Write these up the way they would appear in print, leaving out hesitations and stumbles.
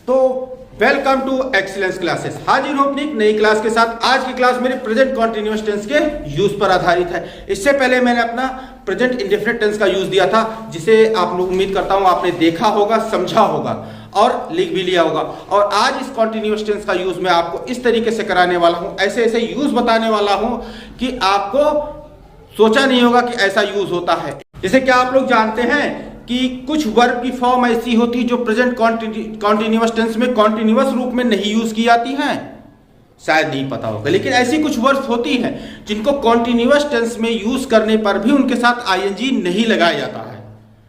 तो welcome to excellence classes. हाजिर हूं अपनी एक नई क्लास के साथ। आज की क्लास मेरे प्रेजेंट कॉन्टिन्यूअस टेंस के यूज पर आधारित है। इससे पहले मैंने अपना प्रेजेंट इंडेफिनिट टेंस का यूज दिया था, जिसे आप लोग उम्मीद करता हूं आपने देखा होगा, समझा होगा और लिख भी लिया होगा। और आज इस कॉन्टिन्यूअस टेंस का यूज मैं आपको इस तरीके से कराने वाला हूं, ऐसे ऐसे यूज बताने वाला हूं कि आपको सोचा नहीं होगा कि ऐसा यूज होता है। जैसे क्या आप लोग जानते हैं कि कुछ वर्ब की फॉर्म ऐसी होती है जो प्रेजेंट कॉन्टिन्यूअस टेंस में कॉन्टिन्यूअस रूप में नहीं यूज की जाती हैं? शायद नहीं पता होगा, लेकिन ऐसी कुछ वर्ब्स होती हैं जिनको कॉन्टिन्यूअस टेंस में यूज करने पर भी उनके साथ आईएनजी नहीं लगाया जाता है।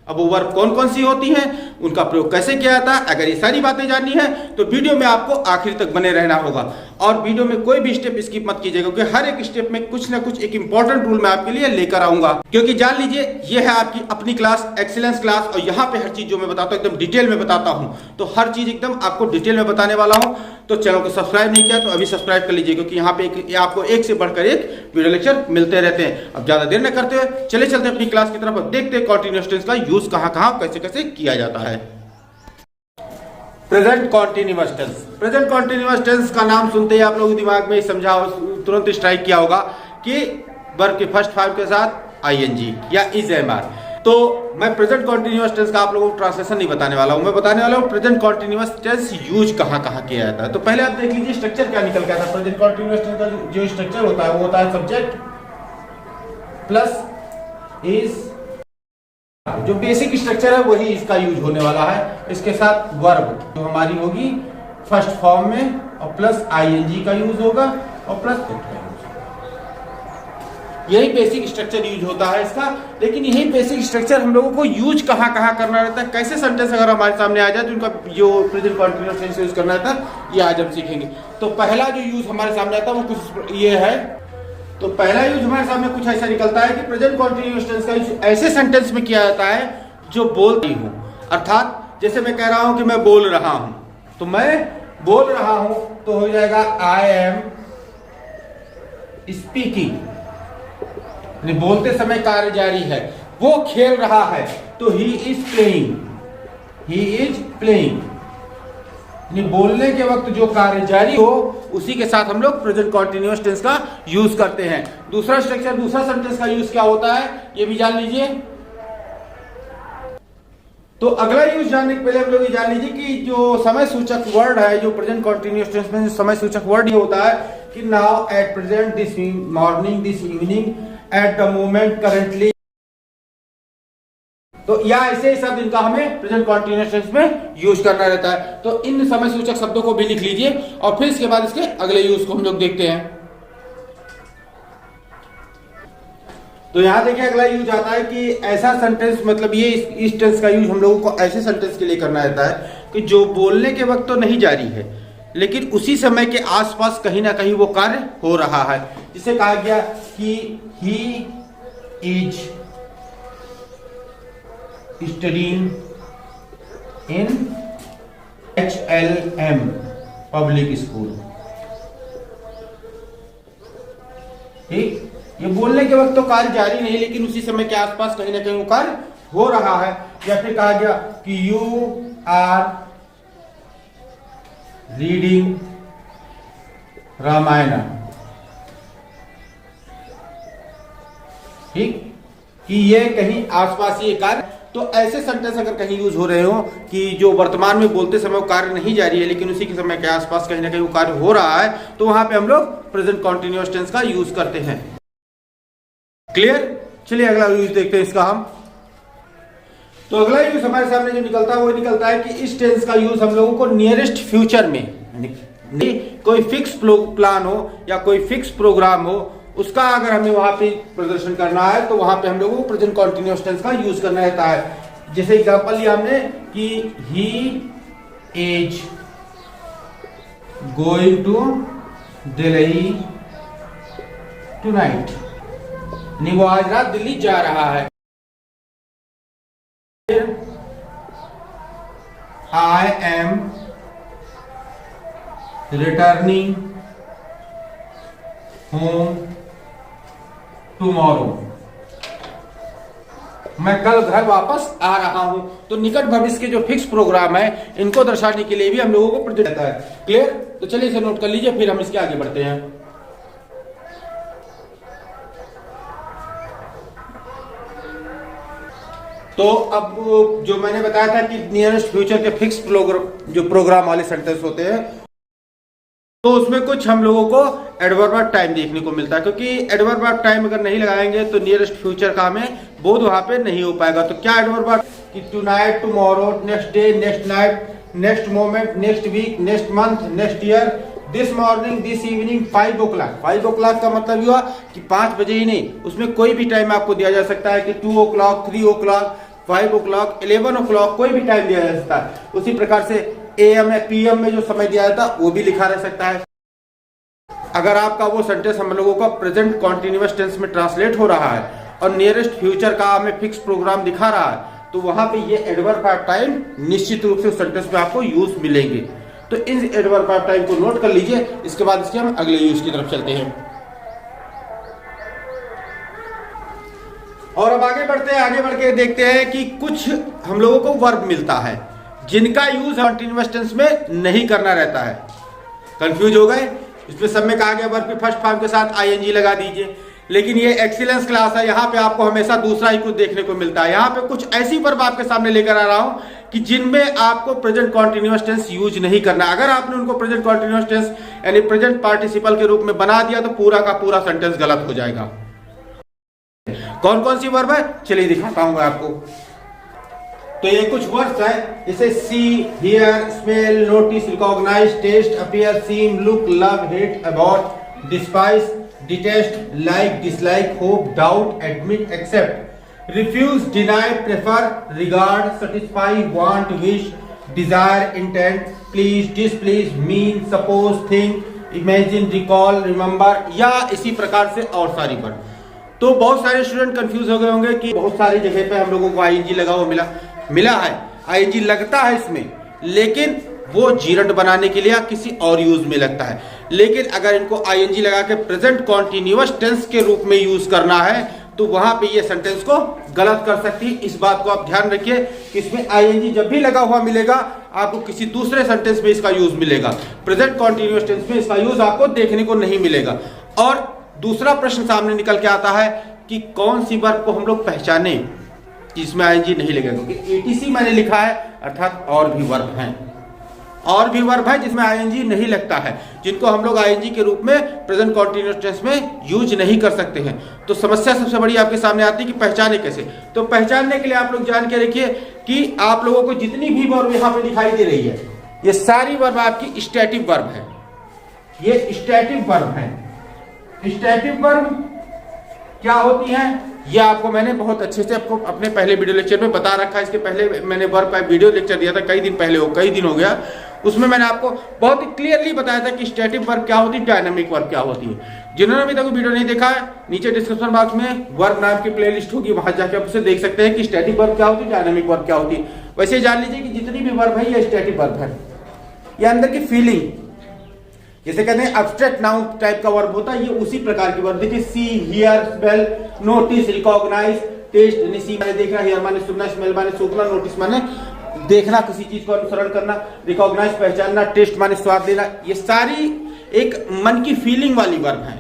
अब वो वर्ब कौन कौन सी होती हैं, उनका प्रयोग कैसे किया जाता है, अगर ये सारी बातें जाननी है तो वीडियो में आपको आखिर तक बने रहना होगा। और वीडियो में कोई भी स्टेप स्किप मत कीजिएगा, क्योंकि हर एक स्टेप में कुछ ना कुछ एक इंपॉर्टेंट रूल मैं आपके लिए लेकर आऊंगा। क्योंकि जान लीजिए ये है आपकी अपनी क्लास, एक्सीलेंस क्लास, और यहाँ पे हर चीज जो मैं बताता हूँ एकदम डिटेल में बताता हूँ। तो हर चीज एकदम आपको डिटेल में बताने वाला हूँ। तो चैनल को सब्सक्राइब नहीं किया तो अभी सब्सक्राइब कर लीजिए, क्योंकि यहाँ पे आपको एक से बढ़कर एक वीडियो लेक्चर मिलते रहते हैं। अब ज्यादा देर न करते हुए चले चलते अपनी क्लास की तरफ, देखते हैं कॉन्टिन्यूअस टेंस का यूज कहाँ कहाँ कैसे कैसे किया जाता है। Present continuous tense. Present continuous tense का नाम सुनते ही आप लोग दिमाग में समझा, तुरंत स्ट्राइक किया होगा कि वर्ब के फर्स्ट फॉर्म के साथ आईएनजी या इज एम आर। तो मैं प्रेजेंट कॉन्टिन्यूअस टेंस का आप लोगों को ट्रांसलेशन नहीं बताने वाला हूं, मैं बताने वाला हूं प्रेजेंट कॉन्टिन्यूअस टेंस यूज कहां कहां किया जाता है। तो पहले आप देख लीजिए स्ट्रक्चर क्या निकल गया था। प्रेजेंट कॉन्टिन्यूअस टेंस का जो स्ट्रक्चर होता है वो होता है सब्जेक्ट प्लस इज। जो बेसिक स्ट्रक्चर है वही इसका यूज होने वाला है। इसके साथ वर्ब जो हमारी होगी फर्स्ट फॉर्म में, और प्लस आईएनजी का यूज होगा, और प्लस यही बेसिक स्ट्रक्चर यूज होता है इसका। लेकिन यही बेसिक स्ट्रक्चर हम लोगों को यूज कहां कहां करना रहता है, कैसे सेंटेंस अगर हमारे सामने आ जाए तो उनका जो प्रेजेंट कॉन्टिन्यूअस टेंस यूज करना रहता है, ये आज हम सीखेंगे। तो पहला जो यूज हमारे सामने आता है वो कुछ ये है। तो पहला यूज हमारे सामने कुछ ऐसा निकलता है कि प्रेजेंट कॉन्टिन्यूअस टेंस का यूज ऐसे सेंटेंस में किया जाता है जो बोलती हूं। अर्थात जैसे मैं कह रहा हूं कि मैं बोल रहा हूं, तो मैं बोल रहा हूं तो हो जाएगा आई एम स्पीकिंग। बोलते समय कार्य जारी है। वो खेल रहा है तो he is playing, he is playing. बोलने के वक्त जो कार्य जारी हो उसी के साथ हम लोग प्रेजेंट कॉन्टिन्यूअस टेंस का यूज करते हैं। दूसरा स्ट्रक्चर, दूसरा सेंटेंस का यूज क्या होता है ये भी जान लीजिए। तो अगला यूज जानने के पहले हम लोग ये जान लीजिए कि जो समय सूचक वर्ड है, जो प्रेजेंट कॉन्टिन्यूअस टेंस में समय सूचक वर्ड ये होता है कि now, at present, this morning, this evening, at the moment, currently. तो या ऐसे ही शब्द इनका हमें प्रेजेंट कॉन्टिन्यूअस टेंस में यूज करना रहता है। तो इन समय सूचक शब्दों को भी लिख लीजिए और फिर इसके बाद इसके अगले यूज को हम लोग देखते हैं। तो यहां देखिए अगला यूज आता है कि ऐसा सेंटेंस, मतलब ये इस टेंस का यूज हम लोगों को ऐसे सेंटेंस के लिए करना रहता है कि जो बोलने के वक्त तो नहीं जारी है, लेकिन उसी समय के आसपास कहीं ना कहीं वो कार्य हो रहा है। जिसे कहा गया कि he is studying in HLM public school. ठीक, ये बोलने के वक्त तो कार्य जारी नहीं, लेकिन उसी समय के आसपास कहीं ना कहीं वो कार्य हो रहा है। या फिर कहा गया कि यू आर रीडिंग रामायण। ठीक, कि ये कहीं आसपास ये कार्य। तो ऐसे सेंटेंस अगर कहीं यूज हो रहे हो कि जो वर्तमान में बोलते समय वो कार्य नहीं जारी है, लेकिन उसी के समय के आसपास कहीं ना कहीं वो कार्य हो रहा है, तो वहां पे हम लोग प्रेजेंट कॉन्टिन्यूअस टेंस का यूज करते हैं। क्लियर? चलिए अगला यूज देखते हैं इसका हम। तो अगला यूज हमारे सामने जो निकलता है वो निकलता है कि इस टेंस का यूज हम लोगों को नियरेस्ट फ्यूचर में, कोई फिक्स प्लान हो या कोई फिक्स प्रोग्राम हो, उसका अगर हमें वहां पे प्रदर्शन करना है तो वहां पे हम लोगों को प्रेजेंट कॉन्टिन्यूअस टेंस का यूज करना रहता है। जैसे एग्जांपल लिया हमने कि he is going to Delhi tonight. वो आज रात दिल्ली जा रहा है। I am returning home tomorrow. मैं कल घर वापस आ रहा हूं। तो निकट भविष्य के जो फिक्स प्रोग्राम है इनको दर्शाने के लिए भी हम लोगों को प्रेजेंट रहता है। क्लियर? तो चलिए इसे नोट कर लीजिए, फिर हम इसके आगे बढ़ते हैं। तो अब जो मैंने बताया था कि नियरेस्ट फ्यूचर के फिक्स प्रोग्राम वाले सेंटेंस होते हैं, तो उसमें कुछ हम लोगों को एडवर्ब ऑफ टाइम देखने को मिलता है, क्योंकि एडवर्ब ऑफ टाइम अगर नहीं लगाएंगे तो नियरेस्ट फ्यूचर का हमें बोध वहां पे नहीं हो पाएगा। तो क्या एडवर्ब ऑफ कि tonight, tomorrow, next day, next night, next moment, next week, next month, next year, this morning, this evening, 5 o'clock। 5 o'clock का मतलब हुआ कि 5 बजे ही नहीं, उसमें कोई भी टाइम आपको दिया जा सकता है कि 2 o'clock, 3 o'clock, 5 o'clock, 11 o'clock, कोई भी टाइम दिया जा सकता है। उसी प्रकार से AM या PM में जो समय दिया जाता है वो भी लिखा रह सकता है। अगर आपका वो सेंटेंस हम लोगों का प्रेजेंट कॉन्टिन्यूअस टेंस में ट्रांसलेट हो रहा है और नियरेस्ट फ्यूचर का हमें फिक्स प्रोग्राम दिखा रहा है, तो वहां पे ये एडवर्ब ऑफ टाइम निश्चित रूप से उस सेंटेंस में आपको यूज मिलेंगे। तो इन एडवर्ब ऑफ टाइम को नोट कर लीजिए, इसके बाद इसके हम अगले यूज की तरफ चलते हैं। और अब आगे बढ़ते हैं, आगे बढ़ के देखते हैं कि कुछ हम लोगों को वर्ब मिलता है जिनका यूज कॉन्टिन्यूअस टेंस में नहीं करना रहता है। कंफ्यूज हो गए? इसमें सब में कहा गया वर्ब की फर्स्ट फॉर्म के साथ आईएनजी लगा दीजिए, लेकिन ये एक्सीलेंस क्लास है, यहाँ पे आपको हमेशा दूसरा ही कुछ देखने को मिलता है। यहाँ पे कुछ ऐसी वर्ब आपके सामने लेकर आ रहा हूं कि जिनमें आपको प्रेजेंट कॉन्टिन्यूअस टेंस यूज नहीं करना। अगर आपने उनको प्रेजेंट कॉन्टिन्यूअस टेंस यानी प्रेजेंट पार्टिसिपल के रूप में बना दिया तो पूरा का पूरा सेंटेंस गलत हो जाएगा। कौन कौन सी वर्ब है चलिए दिखाता हूं मैं आपको। तो ये कुछ वर्ड्स है, जैसे see, hear, smell, notice, recognise, taste, appear, seem, look, love, hate, about, despise, detest, like, dislike, hope, doubt, admit, accept, refuse, deny, prefer, regard, satisfy, want, wish, desire, intent, please, displease, mean, suppose, think, imagine, recall, remember, या इसी प्रकार से और सारी word. तो बहुत सारे student confuse हो गए होंगे कि बहुत सारी जगह पे हम लोगों को आईएनजी लगा हुआ मिला है, आईएनजी लगता है इसमें, लेकिन वो जीरंड बनाने के लिए या किसी और यूज में लगता है। लेकिन अगर इनको आईएनजी लगा के प्रेजेंट कॉन्टिन्यूअस टेंस के रूप में यूज करना है तो वहां पे ये सेंटेंस को गलत कर सकती है। इस बात को आप ध्यान रखिए कि इसमें आईएनजी जब भी लगा हुआ मिलेगा आपको किसी दूसरे सेंटेंस में इसका यूज मिलेगा, प्रेजेंट कॉन्टिन्यूअस टेंस में इसका यूज आपको देखने को नहीं मिलेगा। और दूसरा प्रश्न सामने निकल के आता है कि कौन सी वर्ब को हम लोग पहचाने इसमें आईएनजी नहीं लगेगा, क्योंकि एटीसी मैंने लिखा है अर्थात और भी वर्ब हैं, और भी वर्ब है जिसमें आईएनजी नहीं लगता है, जिनको हम लोग आईएनजी के रूप में प्रेजेंट कॉन्टिन्यूअस टेंस में यूज नहीं कर सकते हैं। तो समस्या सबसे बड़ी आपके सामने आती है कि पहचाने कैसे। तो पहचानने के लिए आप लोग जान के रखिए कि आप लोगों को जितनी भी वर्ब यहाँ पे दिखाई दे रही है ये सारी वर्ब आपकी स्टैटिक वर्ब है, ये स्टैटिक वर्ब है। स्टैटिक वर्ब क्या होती है ये आपको मैंने बहुत अच्छे से आपको अपने पहले वीडियो लेक्चर में बता रखा है। इसके पहले मैंने वर्ब का वीडियो लेक्चर दिया था कई दिन हो गया, उसमें मैंने आपको बहुत ही क्लियरली बताया था कि स्टैटिक वर्ब क्या होती है, डायनामिक वर्ब क्या होती है। जिन्होंने अभी तक वीडियो नहीं देखा है नीचे डिस्क्रिप्शन बॉक्स में वर्ब नाम की प्लेलिस्ट होगी, वहां जाके आप उसे देख सकते हैं कि स्टैटिक वर्ब क्या होती है, डायनामिक वर्ब क्या होती है। वैसे जान लीजिए कि जितनी भी वर्ब है ये स्टैटिक वर्ब है। ये अंदर की फीलिंग, जैसे कहते हैं एब्स्ट्रैक्ट नाउन टाइप का वर्ब होता है, ये उसी प्रकार की वर्ब। देखिए see, hear, smell, notice, recognise, taste, see माने देखना, हियर माने सुनना, स्मेल माने सूंघना, नोटिस माने देखना, किसी चीज को अनुसरण करना, रिकॉग्नाइज पहचानना, टेस्ट माने स्वाद लेना। ये सारी एक मन की फीलिंग वाली वर्ब है।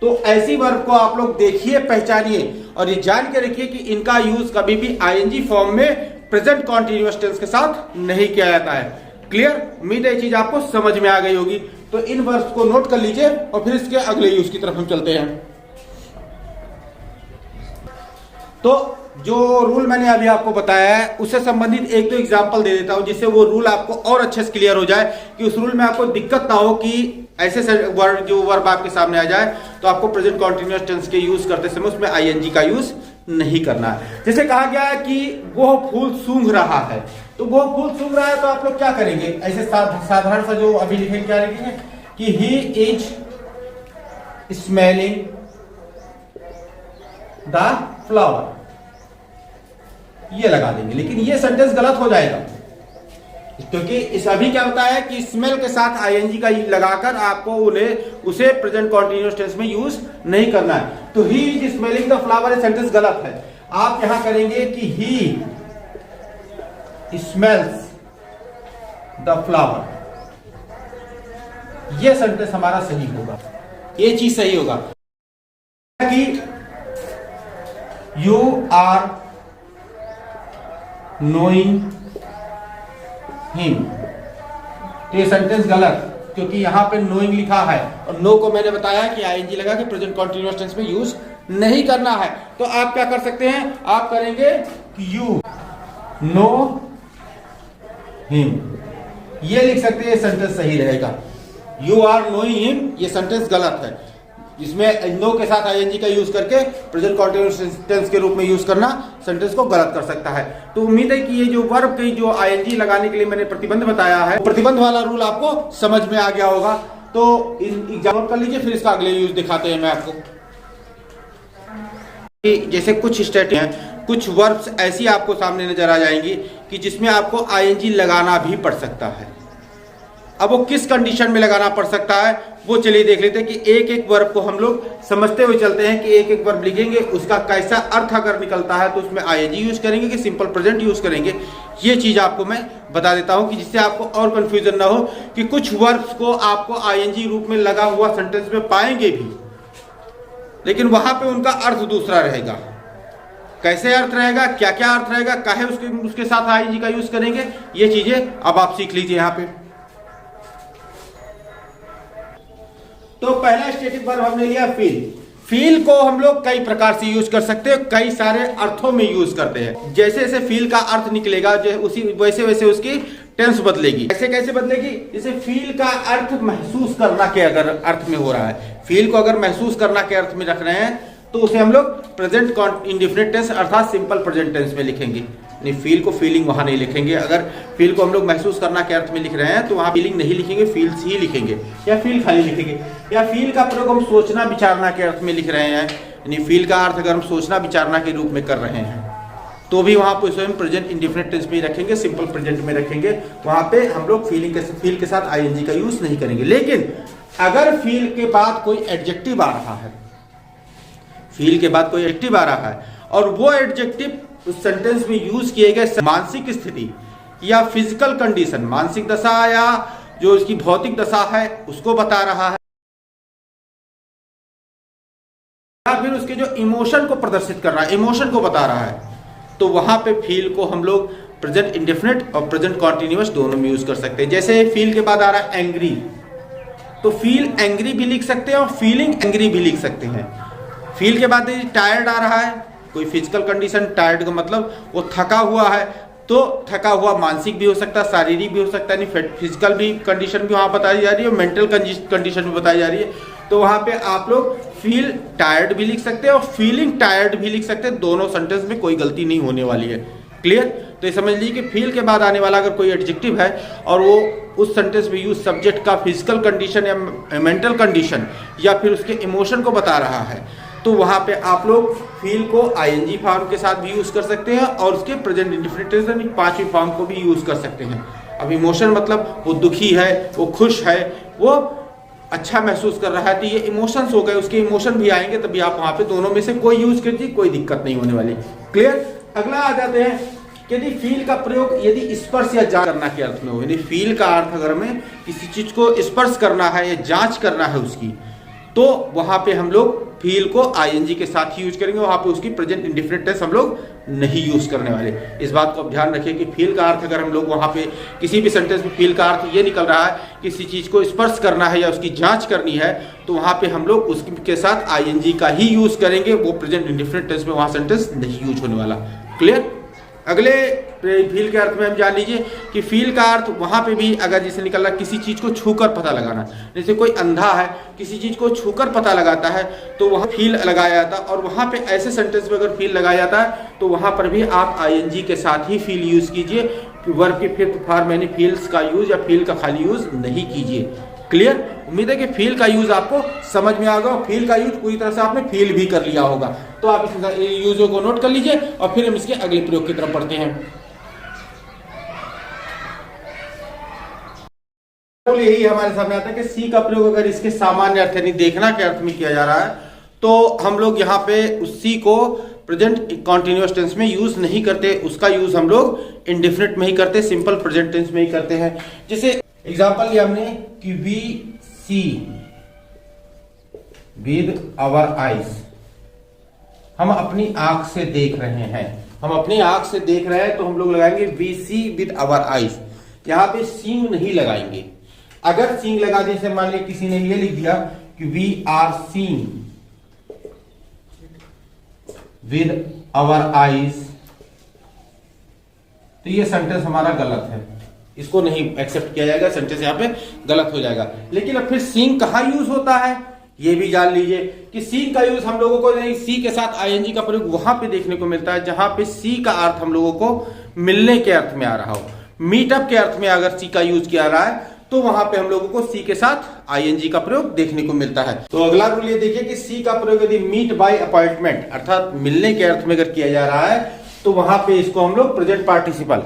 तो ऐसी वर्ब को आप लोग देखिए, पहचानिए और ये जान के रखिए कि इनका यूज कभी भी आईएनजी फॉर्म में प्रेजेंट कॉन्टिन्यूअस टेंस के साथ नहीं किया जाता है। क्लियर? उम्मीद है ये चीज आपको समझ में आ गई होगी। तो इन वर्ब्स को नोट कर लीजिए और फिर इसके अगले यूज की तरफ हम चलते हैं। तो जो रूल मैंने अभी आपको बताया है उससे संबंधित एक तो एग्जांपल दे देता हूं, जिससे वो रूल आपको और अच्छे से क्लियर हो जाए कि उस रूल में आपको दिक्कत ना हो कि ऐसे वर्ड जो वर्ब आपके सामने आ जाए तो आपको प्रेजेंट कॉन्टिन्यूअस टेंस के यूज करते समय उसमें आईएनजी का यूज नहीं करना है। जैसे कहा गया है कि वो फूल सूंघ रहा है, तो वो फूल सूंघ रहा है तो आप लोग क्या करेंगे, ऐसे साधारण सा जो अभी लिखेंगे क्या लिखेंगे कि he is smelling the flower, ये लगा देंगे। लेकिन ये सेंटेंस गलत हो जाएगा क्योंकि इस अभी क्या होता है कि स्मेल के साथ आईएनजी का लगाकर आपको उसे प्रेजेंट कॉन्टिन्यूअस टेंस में यूज नहीं करना है। तो he is smelling the flower sentence गलत है। आप यहां करेंगे कि ही स्मेल्स द फ्लावर, यह सेंटेंस हमारा सही होगा, ये चीज सही होगा कि यू आर नोइंग हिम, तो ये सेंटेंस गलत, क्योंकि यहां पे नोइंग लिखा है और नो को मैंने बताया कि आईएनजी लगा के प्रेजेंट कंटीन्यूअस टेंस में यूज नहीं करना है। तो आप क्या कर सकते हैं, आप करेंगे कि यू नो हिम, ये लिख सकते हैं, ये सेंटेंस सही रहेगा। यू आर नोइंग हिम, ये सेंटेंस गलत है, जिसमें नो के साथ आईएनजी का यूज करके प्रेजेंट कंटीन्यूअस टेंस के रूप में यूज करना सेंटेंस को गलत कर सकता है। तो उम्मीद है कि ये जो वर्ब की जो आईएनजी लगाने के लिए मैंने प्रतिबंध बताया है, प्रतिबंध वाला रूल आपको समझ में आ गया होगा। तो एग्जाम कर लीजिए, फिर इसका अगले यूज दिखाते हैं मैं आपको। जैसे कुछ स्टेटमेंट हैं, कुछ वर्ब्स ऐसी आपको सामने नजर आ जाएंगी कि जिसमें आपको आईएनजी लगाना भी पड़ सकता है। अब वो किस कंडीशन में लगाना पड़ सकता है वो चलिए देख लेते हैं कि एक एक वर्ब को हम लोग समझते हुए चलते हैं कि एक एक वर्ब लिखेंगे, उसका कैसा अर्थ अगर निकलता है तो उसमें आईएनजी यूज करेंगे कि सिंपल प्रेजेंट यूज करेंगे। ये चीज आपको मैं बता देता हूं कि जिससे आपको और कंफ्यूजन ना हो कि कुछ वर्ब्स को आपको आईएनजी रूप में लगा हुआ सेंटेंस में पाएंगे भी, लेकिन वहां पे उनका अर्थ दूसरा रहेगा। कैसे अर्थ रहेगा, क्या क्या अर्थ रहेगा, काहे उसके साथ आईएनजी का यूज करेंगे, ये चीजें अब आप सीख लीजिए यहाँ पे। तो पहला स्टैटिक वर्ब हमने लिया फील। फील को हम लोग कई प्रकार से यूज कर सकते हैं, कई सारे अर्थों में यूज करते हैं। जैसे जैसे फील का अर्थ निकलेगा उसी वैसे वैसे उसकी टेंस बदलेगी। कैसे कैसे बदलेगी, जैसे फील का अर्थ महसूस करना के अगर अर्थ में हो रहा है, फील को अगर महसूस करना के अर्थ में रख रहे हैं तो उसे हम लोग प्रेजेंट इंडेफिनिट टेंस अर्थात सिंपल प्रेजेंट टेंस में लिखेंगे। नहीं, फील को फीलिंग वहां नहीं लिखेंगे। अगर फील को हम लोग महसूस करना के अर्थ में लिख रहे हैं तो वहां फीलिंग नहीं लिखेंगे, फील्स ही लिखेंगे, या फील खाली लिखेंगे। या फील का प्रयोग हम सोचना विचारना के अर्थ में लिख रहे हैं, यानी फील का अर्थ अगर हम सोचना विचारना के रूप में कर रहे हैं तो भी वहां पर स्वयं प्रेजेंट इंडेफिनिट टेंस में रखेंगे, सिंपल प्रेजेंट में रखेंगे। वहां पे हम लोग फील के साथ आईएनजी का यूज नहीं करेंगे। लेकिन अगर फील के बाद कोई एडजेक्टिव आ रहा है, फील के बाद कोई एडजेक्टिव आ रहा है और वो एडजेक्टिव उस सेंटेंस में यूज किए गए मानसिक स्थिति या फिजिकल कंडीशन, मानसिक दशा या जो उसकी भौतिक दशा है उसको बता रहा है, या फिर उसके जो इमोशन को प्रदर्शित कर रहा है, इमोशन को बता रहा है, तो वहां पे फील को हम लोग प्रेजेंट इंडेफिनिट और प्रेजेंट कॉन्टिन्यूअस दोनों में यूज कर सकते हैं। जैसे फील के बाद आ रहा है एंग्री, तो फील एंग्री भी लिख सकते हैं और फीलिंग एंग्री भी लिख सकते हैं। फील के बाद टायर्ड आ रहा है, कोई फिजिकल कंडीशन, टायर्ड का मतलब वो थका हुआ है, तो थका हुआ मानसिक भी हो सकता है, शारीरिक भी हो सकता है, नहीं फिजिकल भी कंडीशन भी वहां बताई जा रही है और मेंटल कंडीशन भी बताई जा रही है। तो वहां पे आप लोग फील टायर्ड भी लिख सकते हैं और फीलिंग टायर्ड भी लिख सकते हैं, दोनों सेंटेंस में कोई गलती नहीं होने वाली है। क्लियर? तो ये समझ लीजिए कि फील के बाद आने वाला अगर कोई एडजेक्टिव है और वो उस सेंटेंस में यूज सब्जेक्ट का फिजिकल कंडीशन या मेंटल कंडीशन या फिर उसके इमोशन को बता रहा है, तो वहां पे आप लोग फील को आईएनजी फॉर्म के साथ भी यूज कर सकते हैं और उसके प्रेजेंट इंडेफिनिट टेंस यानी पांचवी फॉर्म को भी यूज कर सकते हैं। अब इमोशन मतलब वो दुखी है, वो खुश है, वो अच्छा महसूस कर रहा है, तो ये इमोशंस हो गए, उसके इमोशन भी आएंगे, तभी आप वहां पे दोनों में से कोई यूज कीजिए, कोई दिक्कत नहीं होने वाली। क्लियर? अगला आ जाते हैं यदि फील का प्रयोग यदि स्पर्श या जांच करना के अर्थ में हो, यदि फील का अर्थ अगर हमें किसी चीज को स्पर्श करना है या जांच करना है उसकी, तो वहां पे हम लोग फील को आईएनजी के साथ ही यूज करेंगे, वहां पे उसकी प्रेजेंट इंडेफिनिट टेंस हम लोग नहीं यूज करने वाले। इस बात को आप ध्यान रखिए कि फील का अर्थ अगर हम लोग वहां पे किसी भी सेंटेंस में फील का अर्थ ये निकल रहा है किसी चीज को स्पर्श करना है या उसकी जांच करनी है, तो वहां पे हम लोग उसके साथ आईएनजी का ही यूज करेंगे, वो प्रेजेंट इंडेफिनिट टेंस में वहां सेंटेंस नहीं यूज होने वाला। क्लियर? अगले फील के अर्थ में हम जान लीजिए कि फील का अर्थ वहां पे भी अगर जैसे निकल रहा किसी चीज को छूकर पता लगाना, जैसे कोई अंधा है किसी चीज को छूकर पता लगाता है तो वहां फील लगाया जाता है, और वहां पे ऐसे सेंटेंस में अगर फील लगाया जाता है तो वहां पर भी आप आईएनजी के साथ ही फील यूज कीजिए, वर्ब के फिफ्थ फॉर्म यानी फील्स का यूज या फील का खाली यूज नहीं कीजिए। क्लियर? उम्मीद है कि फील का यूज आपको समझ में आ गया, फील का यूज पूरी तरह से आपने फील भी कर लिया होगा। तो आप इस यूजों को नोट कर लीजिए और फिर हम इसके अगले प्रयोग की तरफ बढ़ते हैं। यही हमारे सामने आता है कि सी का प्रयोग अगर इसके सामान्य अर्थ यानी देखना के अर्थ में किया जा रहा है तो हम लोग यहाँ पे उस सी को प्रेजेंट कॉन्टिन्यूअस टेंस में यूज नहीं करते, उसका यूज हम लोग इंडेफिनिट में ही करते, सिंपल प्रेजेंट टेंस में ही करते हैं। जैसे एग्जांपल लिया हमने कि we see with our eyes, हम अपनी आंख से देख रहे हैं, हम अपनी आंख से देख रहे हैं तो हम लोग लगाएंगे we see with our eyes. यहां पे सींग नहीं लगाएंगे। अगर सींग लगा दी, जैसे मान लिया किसी ने ये लिख दिया कि we are seeing with our eyes, तो ये सेंटेंस हमारा गलत है, इसको नहीं एक्सेप्ट किया जाएगा, सेंटेंस यहां पे गलत हो जाएगा। लेकिन अब फिर सीइंग कहां यूज होता है ये भी जान लीजिए कि सीइंग का यूज हम लोगों को नहीं, सी के साथ आईएनजी का प्रयोग वहां पे देखने को मिलता है जहां पे सी का अर्थ हम लोगों को मिलने के अर्थ में आ रहा हो। मीटअप के अर्थ में अगर सी का यूज किया रहा है तो वहां पे हम लोगों को सी के साथ आईएनजी का प्रयोग देखने को मिलता है। तो अगला रूल ये देखिए कि सी का प्रयोग यदि मीट बाय अपॉइंटमेंट अर्थात मिलने के अर्थ में अगर किया जा रहा है तो वहां पे इसको हम लोग प्रेजेंट पार्टिसिपल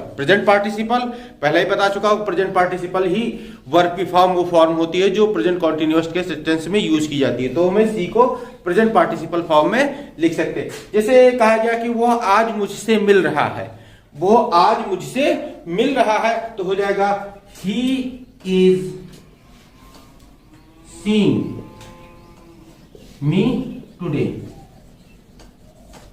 पहले ही बता चुका हूं, प्रेजेंट पार्टिसिपल ही वर्ब की फॉर्म वो फॉर्म होती है जो प्रेजेंट कॉन्टिन्यूअस के सेंटेंस में यूज की जाती है। तो हमें सी को प्रेजेंट पार्टिसिपल फॉर्म में लिख सकते हैं। जैसे कहा गया कि वो आज मुझसे मिल रहा है, वो आज मुझसे मिल रहा है, तो हो जाएगा he is seeing me today.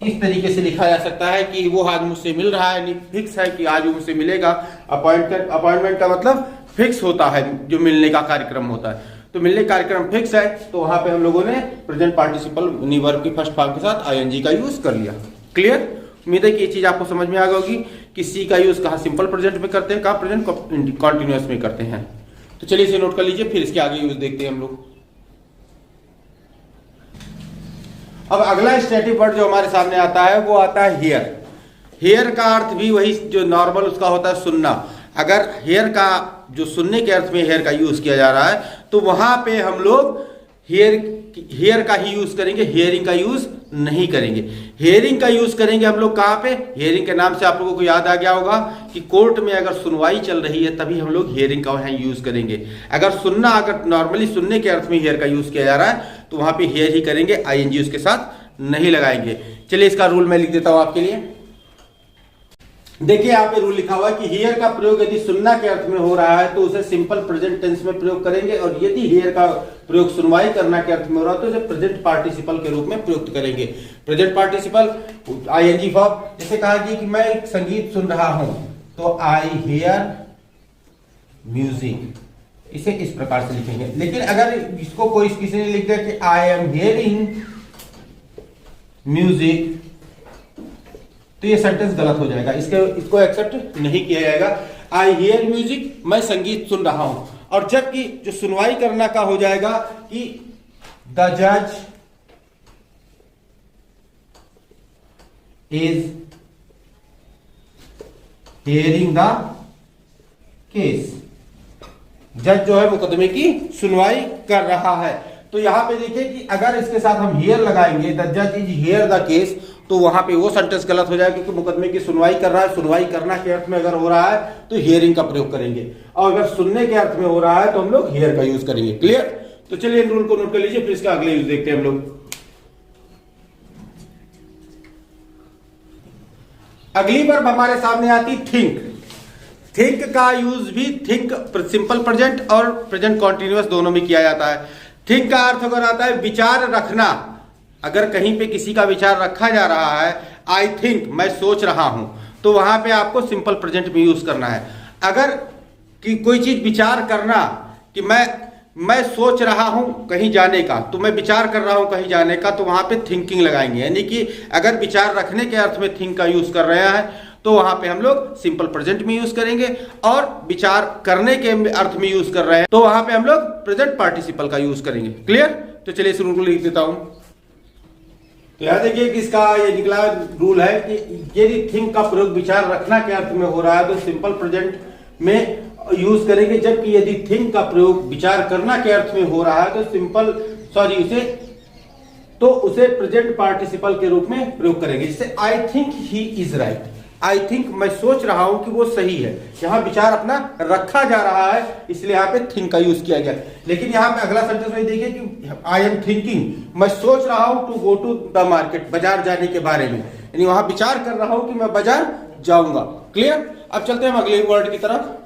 इस तरीके से लिखा जा सकता है कि वो आज मुझसे मिल रहा है, फिक्स है कि आज वो मुझसे मिलेगा। अपॉइंटमेंट का मतलब फिक्स होता है, जो मिलने का कार्यक्रम होता है, तो मिलने का कार्यक्रम फिक्स है, तो वहां पे हम लोगों ने प्रेजेंट पार्टिसिपल वर्ब की फर्स्ट फॉर्म के साथ आईएनजी का यूज कर लिया। क्लियर? उम्मीद है कि ये चीज आपको समझ में आ गई होगी कि सी का यूज कहां सिंपल प्रेजेंट में करते हैं, कहां प्रेजेंट कॉन्टिन्यूअस में करते हैं। तो चलिए इसे नोट कर लीजिए, फिर इसके आगे यूज देखते हैं हम लोग। अब अगला स्टैटिक वर्ड जो हमारे सामने आता है वो आता है हियर। हियर का अर्थ भी वही जो नॉर्मल उसका होता है सुनना। अगर हियर का जो सुनने के अर्थ में हियर का यूज किया जा रहा है तो वहां पे हम लोग हियर का ही यूज करेंगे, हियरिंग का यूज नहीं करेंगे। हियरिंग का यूज करेंगे हम लोग कहां पे? हियरिंग के नाम से आप लोगों को याद आ गया होगा कि कोर्ट में अगर सुनवाई चल रही है तभी हम लोग हियरिंग का वहां यूज करेंगे। अगर नॉर्मली सुनने के अर्थ में हियर का यूज किया जा रहा है तो वहां पे हियर ही करेंगे, आईएनजी उसके साथ नहीं लगाएंगे। चलिए इसका रूल मैं लिख देता हूं आपके लिए। देखिए यहाँ पे रूल लिखा हुआ है कि हियर का प्रयोग यदि सुनना के अर्थ में हो रहा है तो उसे सिंपल प्रेजेंट टेंस में प्रयोग करेंगे, और यदि हियर का प्रयोग सुनवाई करना के अर्थ में हो रहा है तो उसे प्रेजेंट पार्टिसिपल के रूप में प्रयुक्त करेंगे। प्रेजेंट पार्टिसिपल आईएनजी फॉर्म, जैसे कहा कि मैं एक संगीत सुन रहा हूं तो आई हियर म्यूजिक, इसे इस प्रकार से लिखेंगे। लेकिन अगर इसको कोई किसी ने लिख दिया कि आई एम हियरिंग म्यूजिक तो ये सेंटेंस गलत हो जाएगा, इसको एक्सेप्ट नहीं किया जाएगा। आई हियर म्यूजिक, मैं संगीत सुन रहा हूं, और जबकि जो सुनवाई करना का हो जाएगा कि द जज इज हियरिंग द केस। जज जो है मुकदमे की सुनवाई कर रहा है। तो यहां पे देखिए कि अगर इसके साथ हम हियर लगाएंगे, द जज इज हियर द केस, तो वहां पे वो सेंटेंस गलत हो जाएगा क्योंकि मुकदमे की सुनवाई कर रहा है। सुनवाई करना के अर्थ में अगर हो रहा है तो हियरिंग का प्रयोग करेंगे, और अगर सुनने के अर्थ में हो रहा है तो हम लोग हियर का यूज करेंगे। क्लियर? तो चलिए इन रूल को नोट कर लीजिए, फिर इसका अगले यूज देखते हैं हम लोग। अगली वर्ब हमारे सामने आती थिंक। थिंक का यूज भी थिंक सिंपल प्रेजेंट और प्रेजेंट कॉन्टिन्यूअस दोनों में किया जाता है। थिंक का अर्थ अगर आता है विचार रखना, अगर कहीं पे किसी का विचार रखा जा रहा है, आई थिंक मैं सोच रहा हूं, तो वहां पे आपको सिंपल प्रेजेंट में यूज करना है। अगर कि कोई चीज विचार करना कि मैं सोच रहा हूं कहीं जाने का, तो मैं विचार कर रहा हूं कहीं जाने का, तो वहां पे थिंकिंग लगाएंगे। यानी कि अगर विचार रखने के अर्थ में थिंक का यूज कर रहे हैं तो वहां पे हम लोग सिंपल प्रेजेंट में यूज करेंगे, और विचार करने के अर्थ में यूज कर रहे हैं तो वहां पे हम लोग प्रेजेंट पार्टिसिपल का यूज करेंगे। क्लियर? तो चलिए इस रूल को लिख देता हूं। तो याद देखिए कि इसका ये निकला रूल है कि यदि थिंक का प्रयोग विचार रखना के अर्थ में हो रहा है तो सिंपल प्रेजेंट में यूज करेंगे, जबकि यदि थिंक का प्रयोग विचार करना के अर्थ में हो रहा है तो उसे प्रेजेंट पार्टिसिपल के रूप में प्रयोग करेंगे। जैसे I think he is right, I think मैं सोच रहा हूं कि वो सही है। यहां विचार अपना रखा जा रहा है, इसलिए यहां पे थिंक का यूज किया गया। लेकिन यहां पे अगला सेंटेंस में देखिए कि आई एम थिंकिंग, मैं सोच रहा हूं to go to the market, बाजार जाने के बारे में। यानी वहां विचार कर रहा हूं कि मैं बाजार जाऊंगा। क्लियर। अब चलते हैं हम अगले वर्ड की तरफ।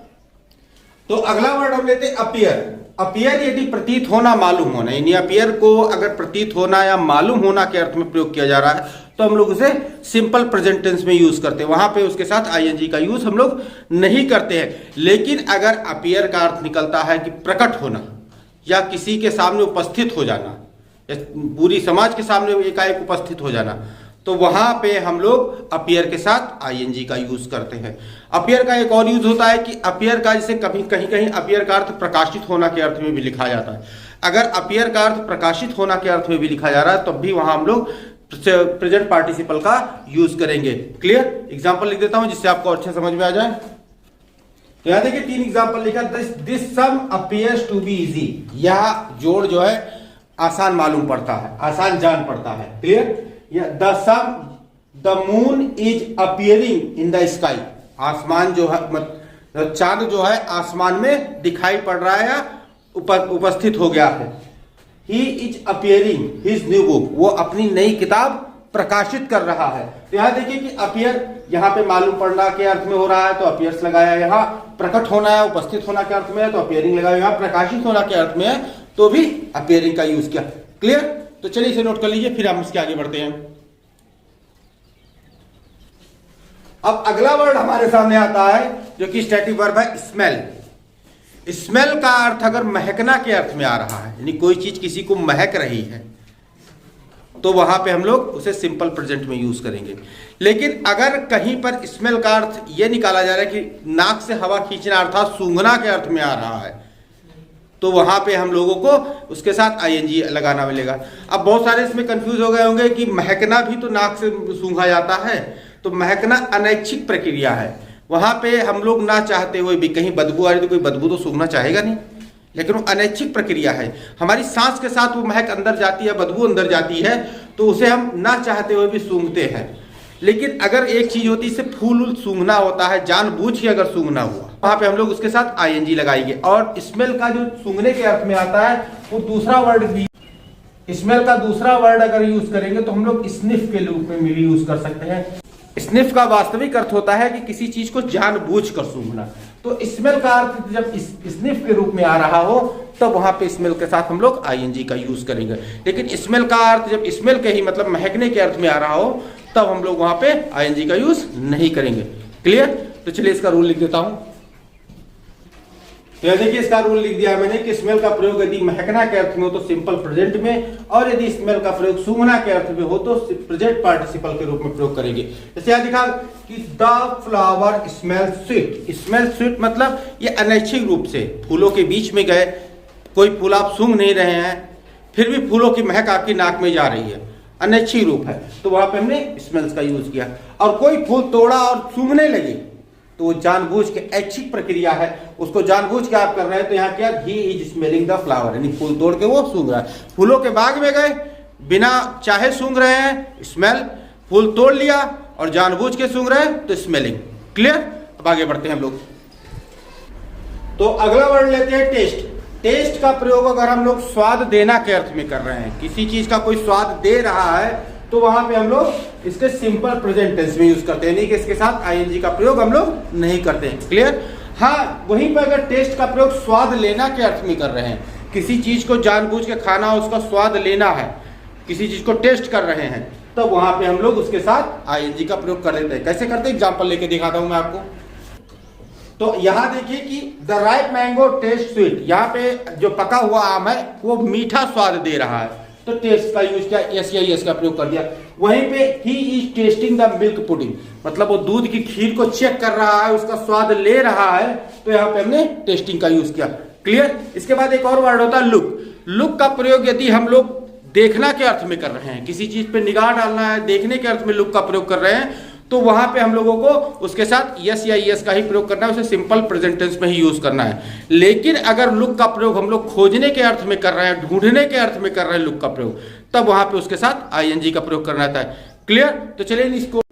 तो अगला वर्ड हम लेते हैं अपीयर। अपीयर यदि प्रतीत होना, मालूम होना, यानी अपीयर को अगर प्रतीत होना या मालूम होना के अर्थ में प्रयोग किया जा रहा है तो हम लोग उसे सिंपल प्रेजेंट टेंस में यूज करते हैं। वहां पे उसके साथ आईएनजी का यूज हम लोग नहीं करते हैं। लेकिन अगर अपीयर का अर्थ निकलता है कि प्रकट होना या किसी के सामने उपस्थित हो जाना या पूरी समाज के सामने एकाएक उपस्थित हो जाना, तो वहां पे हम लोग अपीयर के साथ आईएनजी का यूज करते हैं। अपीयर का एक और यूज होता है कि अपीयर का जैसे कभी कहीं कहीं अपीयर का अर्थ प्रकाशित होना के अर्थ में भी लिखा जाता है। अगर अपीयर का अर्थ प्रकाशित होना के अर्थ में भी लिखा जा रहा है तब भी वहां हम लोग प्रेजेंट पार्टिसिपल का यूज करेंगे। क्लियर। एग्जाम्पल लिख देता हूं जिससे आपको अच्छे समझ में आ जाए। तो यहां देखिए 3 एग्जाम्पल लिखा। This sum appears to be easy. यह जोड़ जो है आसान मालूम पड़ता है, आसान जान पड़ता है। Clear. The moon is appearing in the sky. आसमान जो है, चांद जो है आसमान में दिखाई पड़ रहा है या उपस्थित हो गया है। He is appearing his new book. वो अपनी नई किताब प्रकाशित कर रहा है। तो यहां देखिए कि अपियर यहां पे मालूम पड़ना के अर्थ में हो रहा है तो अपियर्स लगाया। यहां प्रकट होना है, उपस्थित होना के अर्थ में है तो अपियरिंग लगाया। यहां प्रकाशित होना के अर्थ में है तो भी अपियरिंग का यूज किया। क्लियर। तो चलिए इसे नोट कर लीजिए, फिर हम इसके आगे बढ़ते हैं। अब अगला वर्ड हमारे सामने आता है जो कि स्टैटिक वर्ब है, स्मेल। स्मेल का अर्थ अगर महकना के अर्थ में आ रहा है, यानी कोई चीज किसी को महक रही है, तो वहां पे हम लोग उसे सिंपल प्रेजेंट में यूज करेंगे। लेकिन अगर कहीं पर स्मेल का अर्थ यह निकाला जा रहा है कि नाक से हवा खींचना अर्थात सूंघना के अर्थ में आ रहा है, तो वहां पे हम लोगों को उसके साथ आईएनजी लगाना मिलेगा। अब बहुत सारे इसमें कंफ्यूज हो गए होंगे कि महकना भी तो नाक से सूंघा जाता है, तो महकना अनैच्छिक प्रक्रिया है। वहां पे हम लोग ना चाहते हुए भी कहीं बदबू आ रही तो कोई बदबू तो सूंघना चाहेगा नहीं, लेकिन वो अनैच्छिक प्रक्रिया है। हमारी सांस के साथ वो महक अंदर जाती है, बदबू अंदर जाती है, तो उसे हम ना चाहते हुए भी सूंघते हैं। लेकिन अगर एक चीज होती है, इसे फूल सूंघना होता है, जानबूझ के अगर सूंघना हुआ, वहां पे हम लोग उसके साथ आईएनजी लगाएंगे। और स्मेल का जो सूंघने के अर्थ में आता है वो दूसरा वर्ड भी, स्मेल का दूसरा वर्ड अगर यूज करेंगे तो हम लोग स्निफ के रूप में भी यूज कर सकते हैं। स्निफ का वास्तविक अर्थ होता है कि किसी चीज को जानबूझकर सूंघना। तो स्मेल का अर्थ जब स्निफ के रूप में आ रहा हो तब वहां पे स्मेल के साथ हम लोग आईएनजी का यूज करेंगे। लेकिन स्मेल का अर्थ जब स्मेल के ही मतलब महकने के अर्थ में आ रहा हो तब हम लोग वहां पे आईएनजी का यूज नहीं करेंगे। क्लियर। तो चलिए इसका रूल लिख देता हूं। तो देखिए इसका रूल लिख दिया मैंने कि स्मेल का प्रयोग यदि महकना के अर्थ में हो तो सिंपल प्रेजेंट में, और यदि स्मेल का प्रयोग सूंघना के अर्थ में हो तो प्रेजेंट पार्टिसिपल के रूप में प्रयोग करेंगे। जैसे यहां दिखा कि the flower smell sweet. Smell sweet मतलब ये अनैच्छिक रूप से फूलों के बीच में गए, कोई फूल आप सूंघ नहीं रहे हैं, फिर भी फूलों की महक आपकी नाक में जा रही है, अनैच्छिक रूप है, तो वहां पे हमने स्मेल्स का यूज किया। और कोई फूल तोड़ा और सूंघने लगे तो वो जानबूझ के ऐच्छिक प्रक्रिया है, उसको जानबूझ के आप कर रहे हैं। तो यहाँ क्या, he is smelling the flower, यानी फूल तोड़ के वो सूंघ रहा है। फूलों के बाग में गए, बिना चाहे सूंघ रहे हैं, स्मेल, फूल तोड़ लिया और जानबूझ के सूंघ रहे हैं तो स्मेलिंग। क्लियर। अब आगे बढ़ते हैं हम लोग। तो अगला वर्ड लेते हैं टेस्ट। टेस्ट का प्रयोग अगर हम लोग स्वाद देना के अर्थ में कर रहे हैं, किसी चीज का कोई स्वाद दे रहा है, तो वहां पे हम लोग इसके सिंपल प्रेजेंट टेंस में यूज करते हैं, नहीं कि इसके साथ आईएनजी का प्रयोग हम लोग नहीं करते हैं। क्लियर। हाँ, वहीं पर अगर टेस्ट का प्रयोग स्वाद लेना के अर्थ में कर रहे हैं, किसी चीज को जानबूझ के खाना, उसका स्वाद लेना है, किसी चीज को टेस्ट कर रहे हैं, तब वहां पे हम लोग उसके साथ आईएनजी का प्रयोग कर देते हैं। कैसे करते हैं एग्जाम्पल लेके दिखाता हूं मैं आपको। तो यहां देखिए कि the ripe mango test sweet. यहाँ पे जो पका हुआ आम है वो मीठा स्वाद दे रहा है, तो टेस्ट का यूज किया, एस या एस का प्रयोग कर दिया। वहीं पे he is testing the milk pudding, मतलब वो दूध की खीर को चेक कर रहा है, उसका स्वाद ले रहा है, तो यहाँ पे हमने टेस्टिंग का यूज किया। क्लियर। इसके बाद एक और वर्ड होता है लुक। लुक का प्रयोग यदि हम लोग देखना के अर्थ में कर रहे हैं, किसी चीज पे निगाह डालना है, देखने के अर्थ में लुक का प्रयोग कर रहे हैं, तो वहां पे हम लोगों को उसके साथ यस या यस का ही प्रयोग करना है, उसे सिंपल प्रेजेंट टेंस में ही यूज करना है। लेकिन अगर लुक का प्रयोग हम लोग खोजने के अर्थ में कर रहे हैं, ढूंढने के अर्थ में कर रहे हैं लुक का प्रयोग, तब वहां पे उसके साथ आईएनजी का प्रयोग करना था। क्लियर। तो चलिए इसको,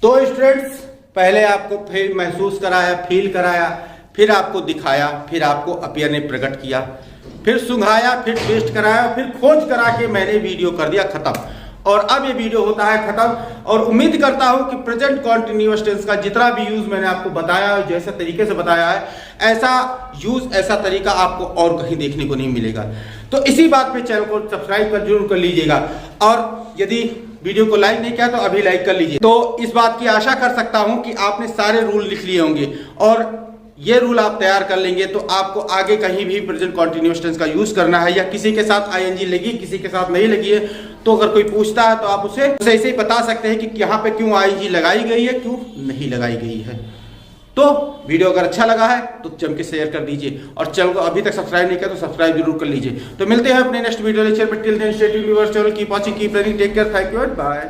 तो स्टूडेंट्स पहले आपको फिर महसूस कराया, फील कराया, फिर आपको दिखाया, फिर आपको अपीयर ने प्रकट किया। फिर सुंघाया, फिर टेस्ट कराया, फिर खोज करा के मैंने वीडियो कर दिया खत्म। और अब ये वीडियो होता है खत्म। और उम्मीद करता हूं कि प्रेजेंट कॉन्टिन्यूअस टेंस का जितना भी यूज मैंने आपको बताया, जैसे तरीके से बताया है, ऐसा यूज, ऐसा तरीका आपको और कहीं देखने को नहीं मिलेगा। तो इसी बात पे चैनल को सब्सक्राइब कर जरूर कर लीजिएगा, और यदि वीडियो को लाइक नहीं किया तो अभी लाइक कर लीजिए। तो इस बात की आशा कर सकता हूं कि आपने सारे रूल लिख लिए होंगे, और ये रूल आप तैयार कर लेंगे तो आपको आगे कहीं भी प्रेजेंट कॉन्टिन्यूअस टेंस का यूज करना है, या किसी के साथ आईएनजी लगी, किसी के साथ नहीं लगी है, तो अगर कोई पूछता है तो आप उसे ऐसे ही बता सकते हैं कि यहाँ पे क्यों आईएनजी लगाई गई है, क्यों नहीं लगाई गई है। तो वीडियो अगर अच्छा लगा है तो जम के शेयर कर दीजिए, और चैनल को अभी तक सब्सक्राइब नहीं किया तो सब्सक्राइब जरूर कर लीजिए। तो मिलते हैं अपने नेक्स्ट वीडियो लेक्चर में। Till then stay tuned to our channel, keep watching, keep learning, take care, thank you and bye.